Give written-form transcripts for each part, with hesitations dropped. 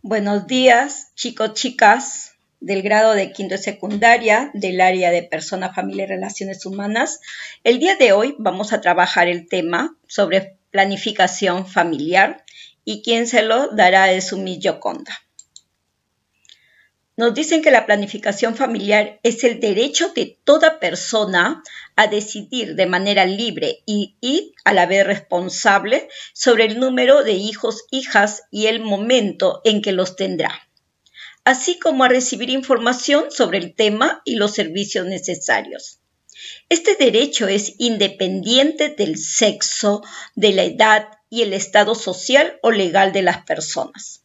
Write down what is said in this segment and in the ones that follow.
Buenos días, chicos, chicas del grado de quinto de secundaria del área de Persona, Familia y Relaciones Humanas. El día de hoy vamos a trabajar el tema sobre planificación familiar y quien se lo dará es Miss Yoconda. Nos dicen que la planificación familiar es el derecho de toda persona a decidir de manera libre y a la vez responsable sobre el número de hijos, hijas y el momento en que los tendrá, así como a recibir información sobre el tema y los servicios necesarios. Este derecho es independiente del sexo, de la edad y el estado social o legal de las personas.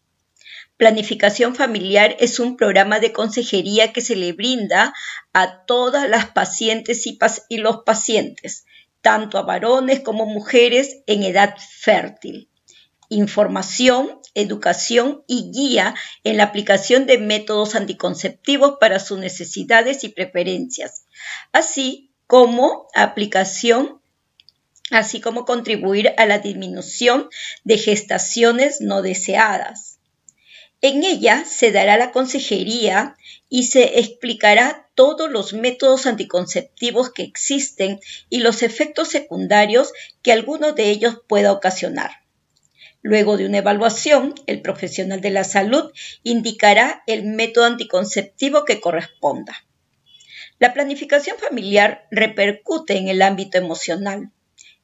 Planificación familiar es un programa de consejería que se le brinda a todas las pacientes y los pacientes, tanto a varones como mujeres en edad fértil. Información, educación y guía en la aplicación de métodos anticonceptivos para sus necesidades y preferencias, así como contribuir a la disminución de gestaciones no deseadas. En ella se dará la consejería y se explicará todos los métodos anticonceptivos que existen y los efectos secundarios que alguno de ellos pueda ocasionar. Luego de una evaluación, el profesional de la salud indicará el método anticonceptivo que corresponda. La planificación familiar repercute en el ámbito emocional,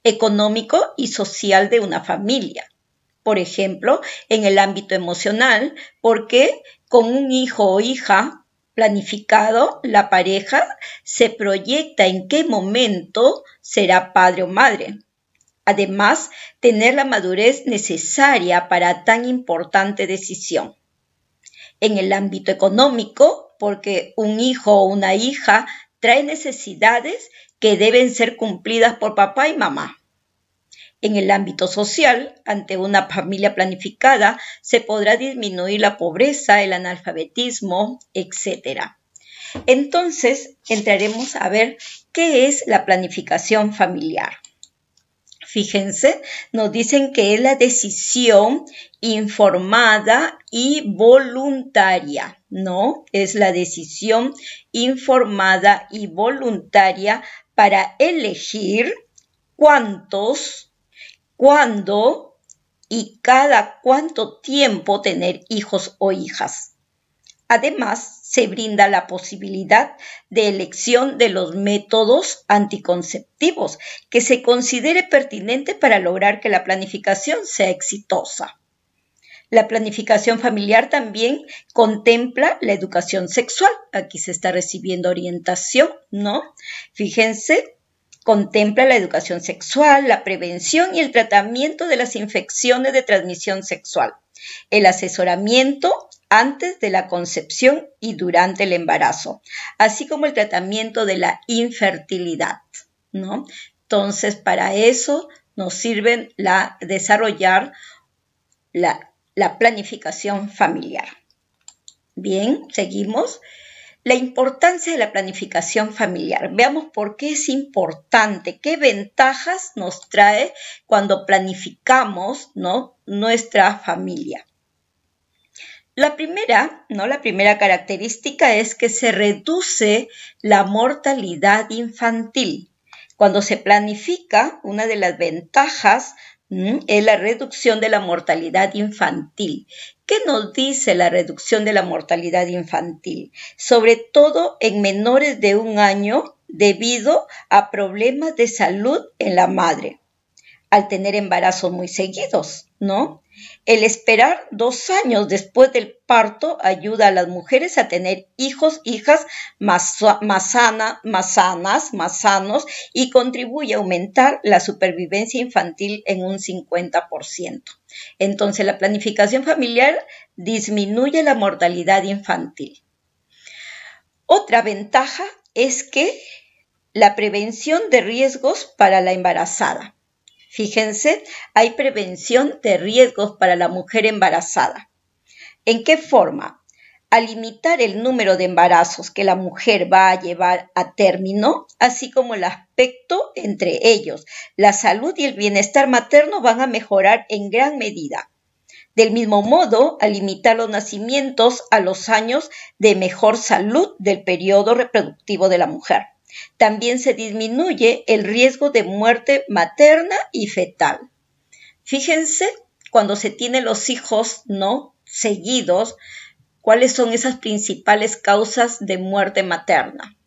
económico y social de una familia. Por ejemplo, en el ámbito emocional, porque con un hijo o hija planificado, la pareja se proyecta en qué momento será padre o madre. Además, tener la madurez necesaria para tan importante decisión. En el ámbito económico, porque un hijo o una hija trae necesidades que deben ser cumplidas por papá y mamá. En el ámbito social, ante una familia planificada, se podrá disminuir la pobreza, el analfabetismo, etc. Entonces, entraremos a ver qué es la planificación familiar. Fíjense, nos dicen que es la decisión informada y voluntaria, ¿no? Es la decisión informada y voluntaria para elegir cuántos, cuándo y cada cuánto tiempo tener hijos o hijas. Además, se brinda la posibilidad de elección de los métodos anticonceptivos que se considere pertinente para lograr que la planificación sea exitosa. La planificación familiar también contempla la educación sexual. Aquí se está recibiendo orientación, ¿no? Fíjense. Contempla la educación sexual, la prevención y el tratamiento de las infecciones de transmisión sexual, el asesoramiento antes de la concepción y durante el embarazo, así como el tratamiento de la infertilidad, ¿no? Entonces, para eso nos sirve desarrollar la planificación familiar. Bien, seguimos. La importancia de la planificación familiar. Veamos por qué es importante, qué ventajas nos trae cuando planificamos, ¿no?, nuestra familia. La primera característica es que se reduce la mortalidad infantil. Cuando se planifica, una de las ventajas es la reducción de la mortalidad infantil. ¿Qué nos dice la reducción de la mortalidad infantil? Sobre todo en menores de 1 año debido a problemas de salud en la madre, al tener embarazos muy seguidos, ¿no? El esperar 2 años después del parto ayuda a las mujeres a tener hijos, hijas más sanos y contribuye a aumentar la supervivencia infantil en un 50%. Entonces, la planificación familiar disminuye la mortalidad infantil. Otra ventaja es que la prevención de riesgos para la embarazada. Fíjense, hay prevención de riesgos para la mujer embarazada. ¿En qué forma? A limitar el número de embarazos que la mujer va a llevar a término, así como el aspecto entre ellos. La salud y el bienestar materno van a mejorar en gran medida. Del mismo modo, al limitar los nacimientos a los años de mejor salud del periodo reproductivo de la mujer. También se disminuye el riesgo de muerte materna y fetal. Fíjense, cuando se tienen los hijos, ¿no?, seguidos, ¿cuáles son esas principales causas de muerte materna?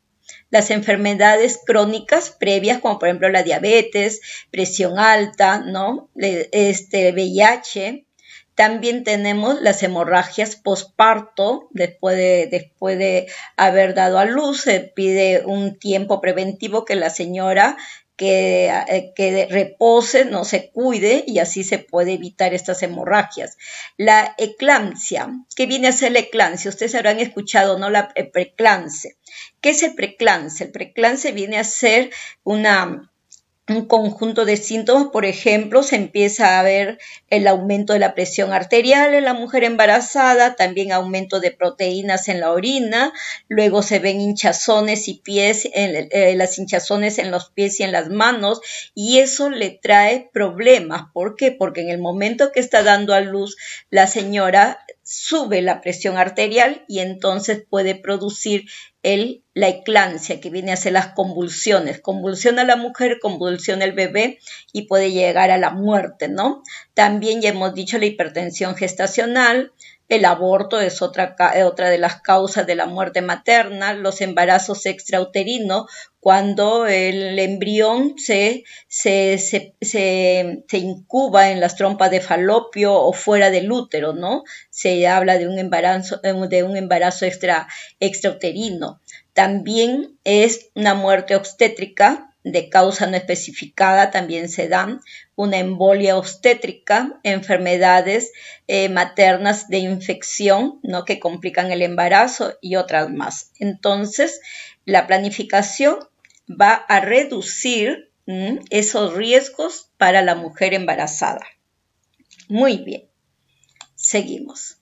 Las enfermedades crónicas previas, como por ejemplo la diabetes, presión alta, ¿no?, VIH. También tenemos las hemorragias posparto, después de haber dado a luz, se pide un tiempo preventivo que la señora que repose, no se cuide, y así se puede evitar estas hemorragias. La eclampsia, ¿qué viene a ser la eclampsia? Ustedes habrán escuchado, ¿no?, el preclance. ¿Qué es el preclance? El preclance viene a ser un conjunto de síntomas. Por ejemplo, se empieza a ver el aumento de la presión arterial en la mujer embarazada, también aumento de proteínas en la orina, luego se ven hinchazones y las hinchazones en los pies y en las manos, y eso le trae problemas. ¿Por qué? Porque en el momento que está dando a luz, la señora sube la presión arterial y entonces puede producir la eclampsia, que viene a ser las convulsiones. Convulsiona la mujer, convulsiona el bebé y puede llegar a la muerte, ¿no? También ya hemos dicho la hipertensión gestacional, el aborto es otra de las causas de la muerte materna, los embarazos extrauterinos, cuando el embrión se incuba en las trompas de falopio o fuera del útero, ¿no? Se habla de un embarazo extrauterino. También es una muerte obstétrica de causa no especificada, también se dan una embolia obstétrica, enfermedades maternas de infección, ¿no?, que complican el embarazo y otras más. Entonces, la planificación va a reducir esos riesgos para la mujer embarazada. Muy bien, seguimos.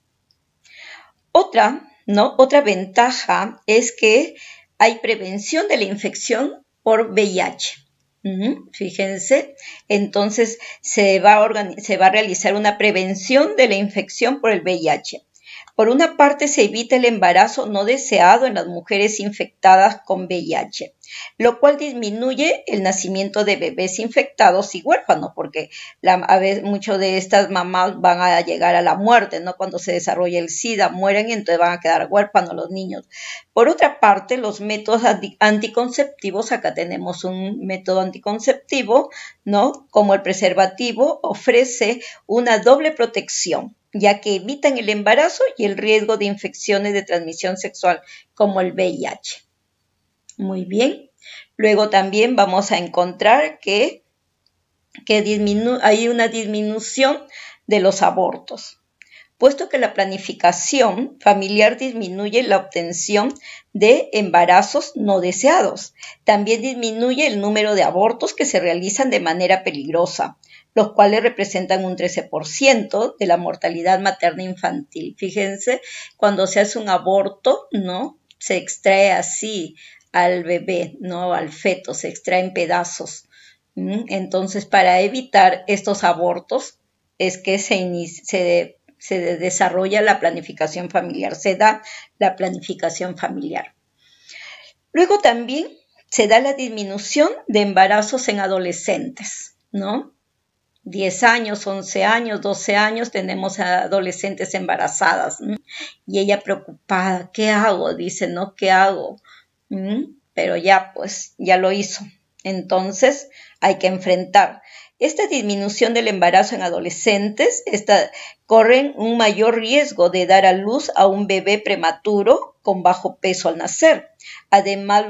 Otra ventaja es que hay prevención de la infección por VIH. Fíjense, entonces se va a realizar una prevención de la infección por el VIH. Por una parte, se evita el embarazo no deseado en las mujeres infectadas con VIH, lo cual disminuye el nacimiento de bebés infectados y huérfanos, porque a veces muchas de estas mamás van a llegar a la muerte, ¿no? Cuando se desarrolla el SIDA, mueren y entonces van a quedar huérfanos los niños. Por otra parte, los métodos anticonceptivos, acá tenemos un método anticonceptivo, ¿no?, como el preservativo, ofrece una doble protección, ya que evitan el embarazo y el riesgo de infecciones de transmisión sexual como el VIH. Muy bien. Luego también vamos a encontrar que hay una disminución de los abortos, puesto que la planificación familiar disminuye la obtención de embarazos no deseados. También disminuye el número de abortos que se realizan de manera peligrosa, los cuales representan un 13% de la mortalidad materna infantil. Fíjense, cuando se hace un aborto, ¿no?, se extrae así al bebé, ¿no?, al feto, se extrae en pedazos. Entonces, para evitar estos abortos es que se desarrolla la planificación familiar, se da la planificación familiar. Luego también se da la disminución de embarazos en adolescentes, ¿no? 10 años, 11 años, 12 años, tenemos a adolescentes embarazadas, ¿no? Y ella preocupada, ¿qué hago? Dice, ¿no? ¿Qué hago? Pero ya, pues, ya lo hizo. Entonces, hay que enfrentar. Esta disminución del embarazo en adolescentes corren un mayor riesgo de dar a luz a un bebé prematuro con bajo peso al nacer. Además,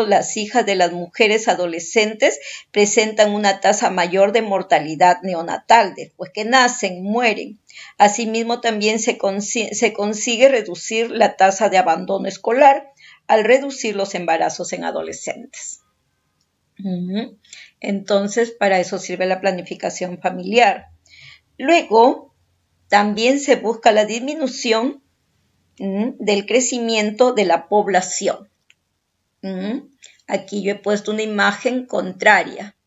las hijas de las mujeres adolescentes presentan una tasa mayor de mortalidad neonatal. Después que nacen, mueren. Asimismo, también se consigue reducir la tasa de abandono escolar al reducir los embarazos en adolescentes. Entonces, para eso sirve la planificación familiar. Luego, también se busca la disminución del crecimiento de la población. Aquí yo he puesto una imagen contraria.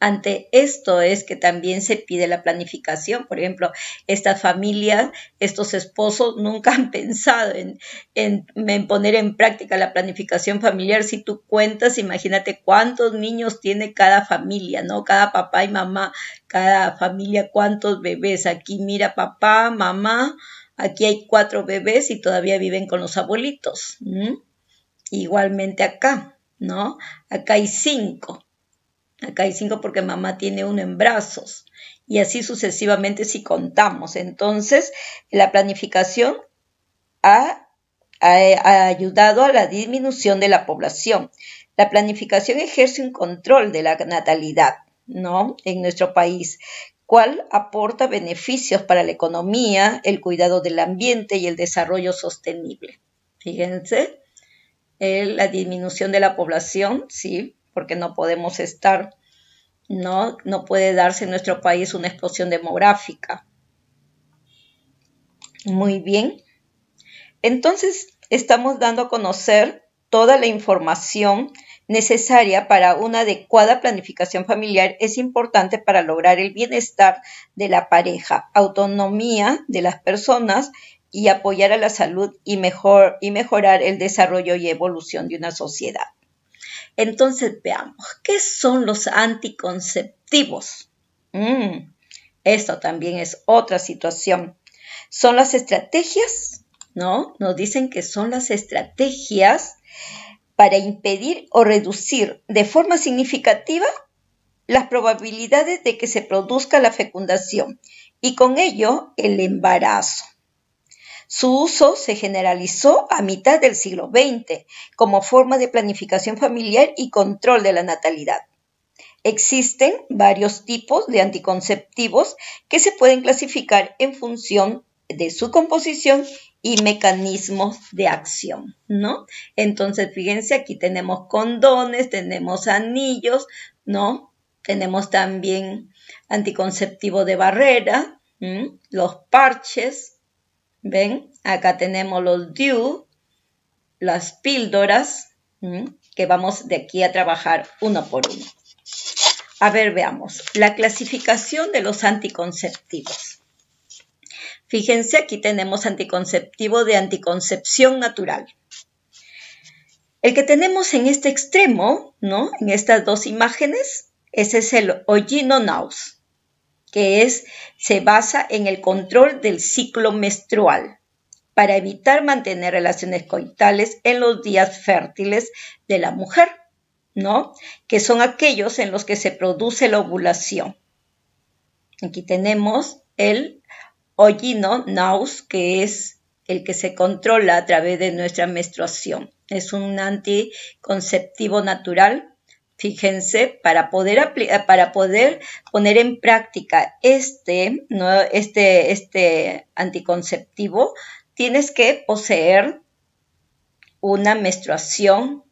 Ante esto es que también se pide la planificación. Por ejemplo, estas familias, estos esposos nunca han pensado en poner en práctica la planificación familiar. Si tú cuentas, imagínate cuántos niños tiene cada familia, ¿no? Cada papá y mamá, cada familia, cuántos bebés. Aquí mira papá, mamá, aquí hay 4 bebés y todavía viven con los abuelitos. Igualmente acá, ¿no? Acá hay 5. Acá hay 5 porque mamá tiene 1 en brazos. Y así sucesivamente si contamos. Entonces, la planificación ha ayudado a la disminución de la población. La planificación ejerce un control de la natalidad, ¿no? En nuestro país, cual aporta beneficios para la economía, el cuidado del ambiente y el desarrollo sostenible. Fíjense, la disminución de la población, sí, porque no podemos estar, no puede darse en nuestro país una explosión demográfica. Muy bien. Entonces, estamos dando a conocer toda la información necesaria para una adecuada planificación familiar. Es importante para lograr el bienestar de la pareja, autonomía de las personas y apoyar a la salud y mejorar el desarrollo y evolución de una sociedad. Entonces veamos, ¿qué son los anticonceptivos? Esto también es otra situación. Son las estrategias, ¿no? Nos dicen que son las estrategias para impedir o reducir de forma significativa las probabilidades de que se produzca la fecundación y con ello el embarazo. Su uso se generalizó a mitad del siglo XX como forma de planificación familiar y control de la natalidad. Existen varios tipos de anticonceptivos que se pueden clasificar en función de su composición y mecanismos de acción, ¿no? Entonces, fíjense, aquí tenemos condones, tenemos anillos, ¿no? Tenemos también anticonceptivo de barrera, los parches. ¿Ven? Acá tenemos los DIU, las píldoras, que vamos de aquí a trabajar uno por uno. A ver, veamos. La clasificación de los anticonceptivos. Fíjense, aquí tenemos anticonceptivo de anticoncepción natural. El que tenemos en este extremo, ¿no? En estas 2 imágenes, ese es el Oyino-Naus, que se basa en el control del ciclo menstrual para evitar mantener relaciones coitales en los días fértiles de la mujer, ¿no? Que son aquellos en los que se produce la ovulación. Aquí tenemos el Oyino-Naus, que es el que se controla a través de nuestra menstruación. Es un anticonceptivo natural. Fíjense, para poder poner en práctica este anticonceptivo, tienes que poseer una menstruación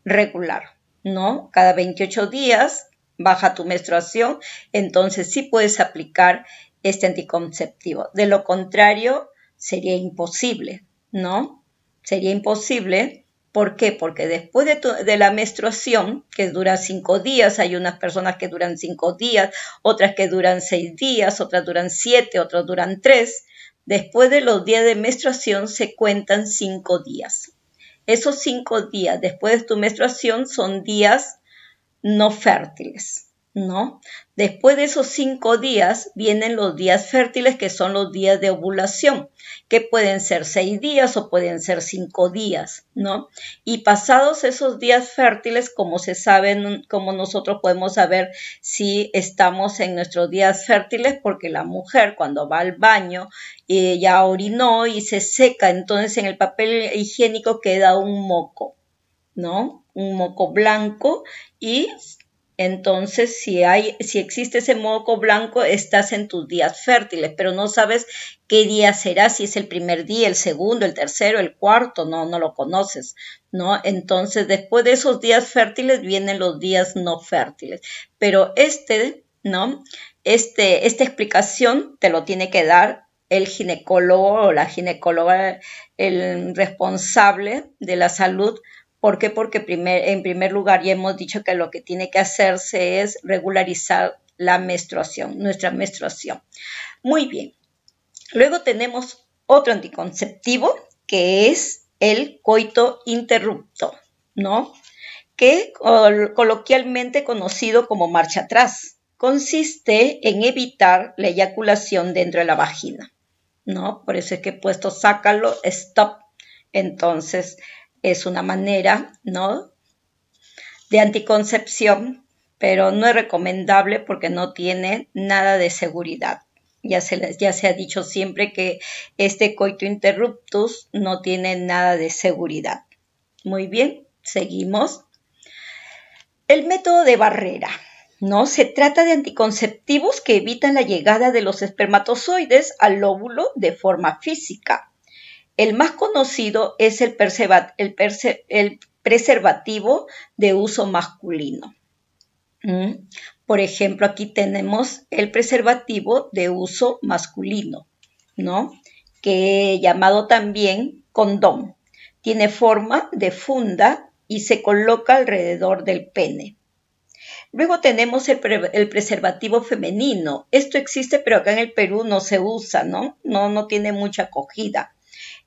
regular, ¿no? Cada 28 días baja tu menstruación, entonces sí puedes aplicar este anticonceptivo. De lo contrario, sería imposible, ¿no? Sería imposible. ¿Por qué? Porque después de la menstruación, que dura 5 días, hay unas personas que duran 5 días, otras que duran 6 días, otras duran 7, otras duran 3. Después de los días de menstruación se cuentan 5 días. Esos 5 días después de tu menstruación son días no fértiles, ¿no? Después de esos 5 días vienen los días fértiles, que son los días de ovulación, que pueden ser 6 días o pueden ser 5 días, ¿no? Y pasados esos días fértiles, como se saben, como nosotros podemos saber si estamos en nuestros días fértiles, porque la mujer cuando va al baño ya orinó y se seca, entonces en el papel higiénico queda un moco, ¿no? Un moco blanco y entonces si existe ese moco blanco, estás en tus días fértiles, pero no sabes qué día será, si es el primer día, el segundo, el tercero, el cuarto, no lo conoces, ¿no? Entonces después de esos días fértiles vienen los días no fértiles, pero ¿no? Esta explicación te lo tiene que dar el ginecólogo o la ginecóloga, el responsable de la salud, ¿Por qué? Porque en primer lugar ya hemos dicho que lo que tiene que hacerse es regularizar la menstruación, nuestra menstruación. Muy bien. Luego tenemos otro anticonceptivo que es el coito interrupto, ¿no? Que coloquialmente conocido como marcha atrás. Consiste en evitar la eyaculación dentro de la vagina, ¿no? Por eso es que he puesto sácalo, stop. Entonces, es una manera, ¿no?, de anticoncepción, pero no es recomendable porque no tiene nada de seguridad. Ya se ha dicho siempre que este coito interruptus no tiene nada de seguridad. Muy bien, seguimos. El método de barrera, ¿no? Se trata de anticonceptivos que evitan la llegada de los espermatozoides al óvulo de forma física. El más conocido es el preservativo de uso masculino. Por ejemplo, aquí tenemos el preservativo de uso masculino, ¿no? Que llamado también condón. Tiene forma de funda y se coloca alrededor del pene. Luego tenemos el preservativo femenino. Esto existe, pero acá en el Perú no se usa, ¿no? No tiene mucha acogida.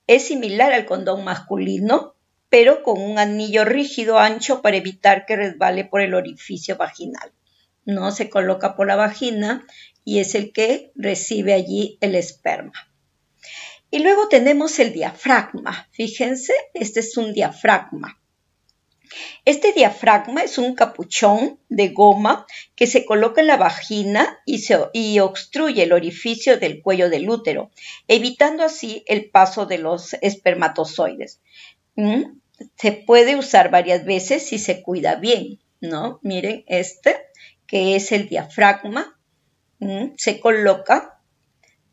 Es similar al condón masculino, pero con un anillo rígido ancho para evitar que resbale por el orificio vaginal. No se coloca por la vagina y es el que recibe allí el esperma. Y luego tenemos el diafragma. Fíjense, este es un diafragma. Este diafragma es un capuchón de goma que se coloca en la vagina y obstruye el orificio del cuello del útero, evitando así el paso de los espermatozoides. Se puede usar varias veces si se cuida bien, ¿no? Miren este, que es el diafragma. Se coloca,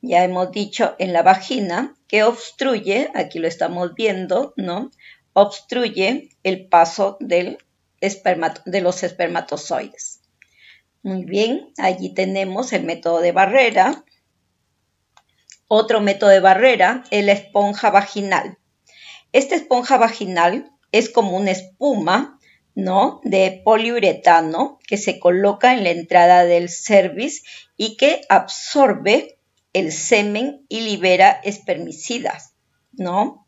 ya hemos dicho, en la vagina, que obstruye, aquí lo estamos viendo, ¿no?, obstruye el paso de los espermatozoides. Muy bien, allí tenemos el método de barrera. Otro método de barrera es la esponja vaginal. Esta esponja vaginal es como una espuma, ¿no?, de poliuretano que se coloca en la entrada del cervix y que absorbe el semen y libera espermicidas, ¿no?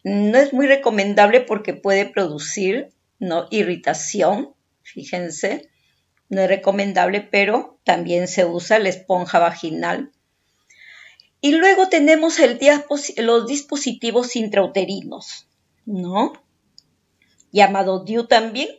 No es muy recomendable porque puede producir, ¿no?, irritación, fíjense, no es recomendable, pero también se usa la esponja vaginal. Y luego tenemos los dispositivos intrauterinos, ¿no?, llamado DIU también.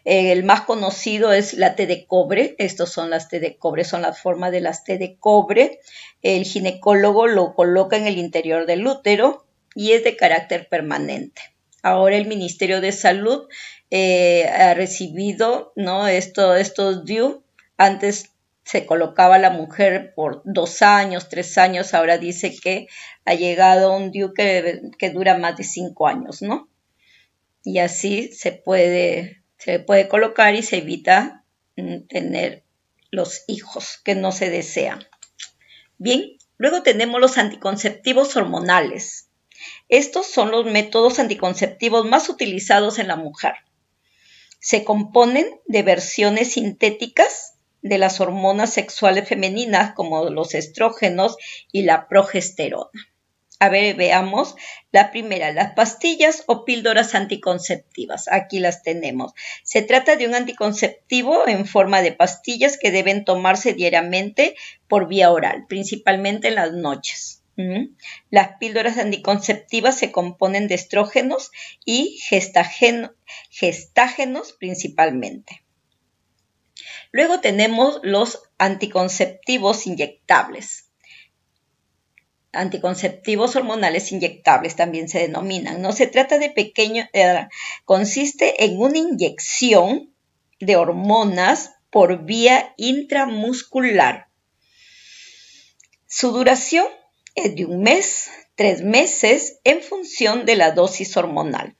El más conocido es la T de cobre. Estos son las T de cobre, son las formas de las T de cobre. El ginecólogo lo coloca en el interior del útero y es de carácter permanente. Ahora el Ministerio de Salud ha recibido, ¿no?, estos DIU. Antes se colocaba la mujer por 2 años, 3 años. Ahora dice que ha llegado un DIU que dura más de 5 años, ¿no? Y así se puede colocar y se evita tener los hijos que no se desean. Bien, luego tenemos los anticonceptivos hormonales. Estos son los métodos anticonceptivos más utilizados en la mujer. Se componen de versiones sintéticas de las hormonas sexuales femeninas como los estrógenos y la progesterona. A ver, veamos la primera, las pastillas o píldoras anticonceptivas. Aquí las tenemos. Se trata de un anticonceptivo en forma de pastillas que deben tomarse diariamente por vía oral, principalmente en las noches. Las píldoras anticonceptivas se componen de estrógenos y gestágenos principalmente. Luego tenemos los anticonceptivos inyectables. Anticonceptivos hormonales inyectables también se denominan, ¿no? Se trata de consiste en una inyección de hormonas por vía intramuscular. Su duración es de 1 mes, 3 meses, en función de la dosis hormonal.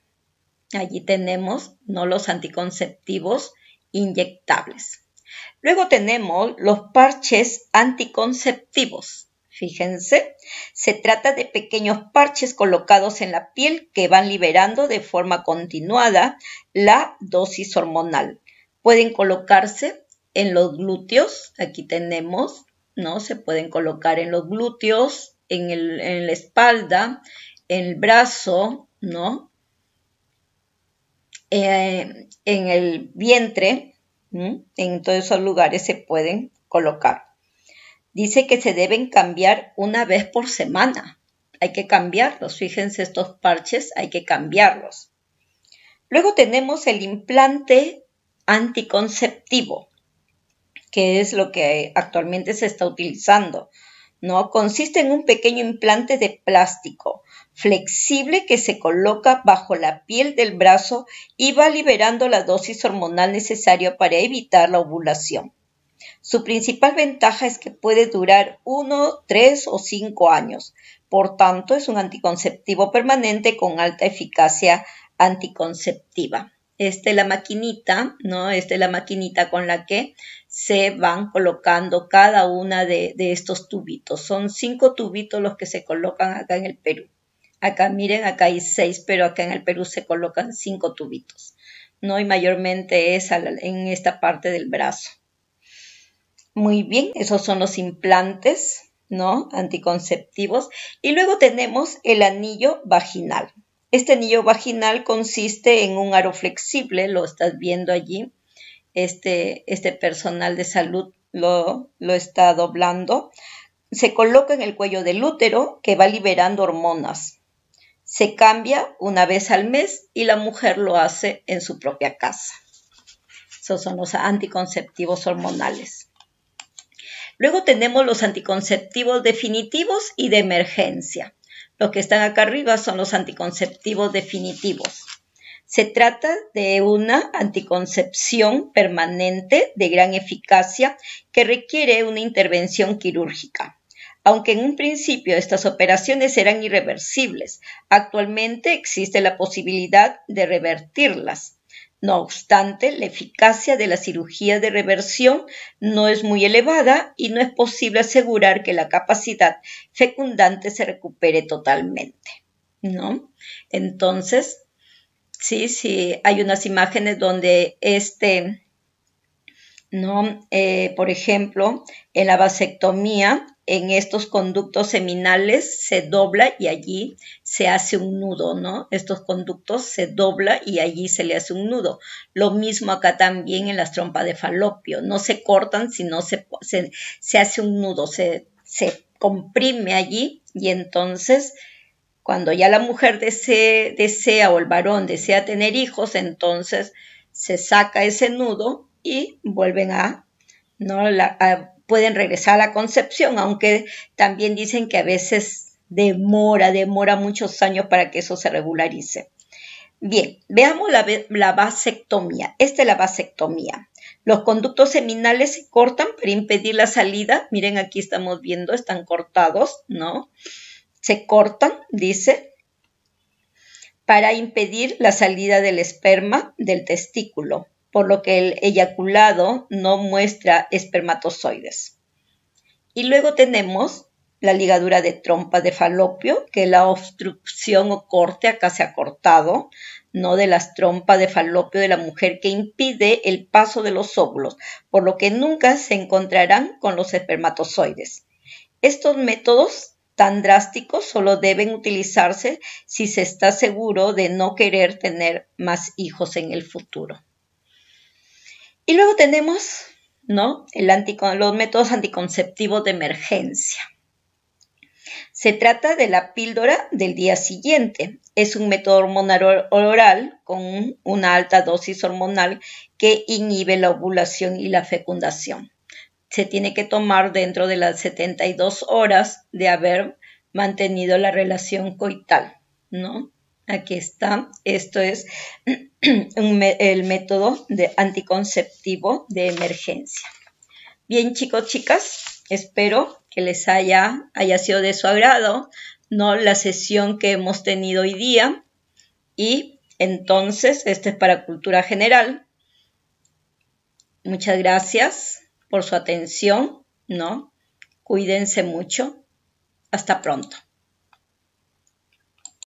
Allí tenemos, ¿no?, los anticonceptivos inyectables. Luego tenemos los parches anticonceptivos. Fíjense, se trata de pequeños parches colocados en la piel que van liberando de forma continuada la dosis hormonal. Pueden colocarse en los glúteos, aquí tenemos, ¿no? Se pueden colocar en los glúteos, en la espalda, en el brazo, ¿no? En el vientre, en todos esos lugares se pueden colocar. Dice que se deben cambiar una vez por semana. Hay que cambiarlos. Fíjense, estos parches hay que cambiarlos. Luego tenemos el implante anticonceptivo, que es lo que actualmente se está utilizando, ¿no? Consiste en un pequeño implante de plástico flexible que se coloca bajo la piel del brazo y va liberando la dosis hormonal necesaria para evitar la ovulación. Su principal ventaja es que puede durar 1, 3 o 5 años. Por tanto, es un anticonceptivo permanente con alta eficacia anticonceptiva. Esta es la maquinita, ¿no? Esta es la maquinita con la que se van colocando cada una de estos tubitos. Son 5 tubitos los que se colocan acá en el Perú. Acá, miren, acá hay 6, pero acá en el Perú se colocan 5 tubitos, ¿no? Y mayormente es en esta parte del brazo. Muy bien, esos son los implantes, ¿no? Anticonceptivos. Y luego tenemos el anillo vaginal. Este anillo vaginal consiste en un aro flexible, lo estás viendo allí. Este personal de salud lo está doblando. Se coloca en el cuello del útero que va liberando hormonas. Se cambia una vez al mes y la mujer lo hace en su propia casa. Esos son los anticonceptivos hormonales. Luego tenemos los anticonceptivos definitivos y de emergencia. Los que están acá arriba son los anticonceptivos definitivos. Se trata de una anticoncepción permanente de gran eficacia que requiere una intervención quirúrgica. Aunque en un principio estas operaciones eran irreversibles, actualmente existe la posibilidad de revertirlas. No obstante, la eficacia de la cirugía de reversión no es muy elevada y no es posible asegurar que la capacidad fecundante se recupere totalmente, ¿no? Entonces, sí, hay unas imágenes donde ¿no? Por ejemplo, en la vasectomía, en estos conductos seminales se dobla y allí se hace un nudo, ¿no? Estos conductos se dobla y allí se le hace un nudo. Lo mismo acá también en las trompas de falopio. No se cortan, sino se hace un nudo, se comprime allí y entonces cuando ya la mujer desea o el varón desea tener hijos, entonces se saca ese nudo y vuelven pueden regresar a la concepción, aunque también dicen que a veces demora muchos años para que eso se regularice. Bien, veamos la vasectomía. Esta es la vasectomía. Los conductos seminales se cortan para impedir la salida. Miren, aquí estamos viendo, están cortados, ¿no? Se cortan, dice, para impedir la salida del esperma del testículo, por lo que el eyaculado no muestra espermatozoides. Y luego tenemos la ligadura de trompa de falopio, que es la obstrucción o corte, acá se ha cortado, ¿no? De las trompas de falopio de la mujer que impide el paso de los óvulos, por lo que nunca se encontrarán con los espermatozoides. Estos métodos tan drásticos solo deben utilizarse si se está seguro de no querer tener más hijos en el futuro. Y luego tenemos, ¿no? Los métodos anticonceptivos de emergencia. Se trata de la píldora del día siguiente. Es un método hormonal oral con una alta dosis hormonal que inhibe la ovulación y la fecundación. Se tiene que tomar dentro de las 72 horas de haber mantenido la relación coital, ¿no? Aquí está. Esto es el método anticonceptivo de emergencia. Bien, chicos, chicas, espero que les haya sido de su agrado, ¿no? La sesión que hemos tenido hoy día. Y entonces, esto es para cultura general. Muchas gracias por su atención, ¿no? Cuídense mucho. Hasta pronto.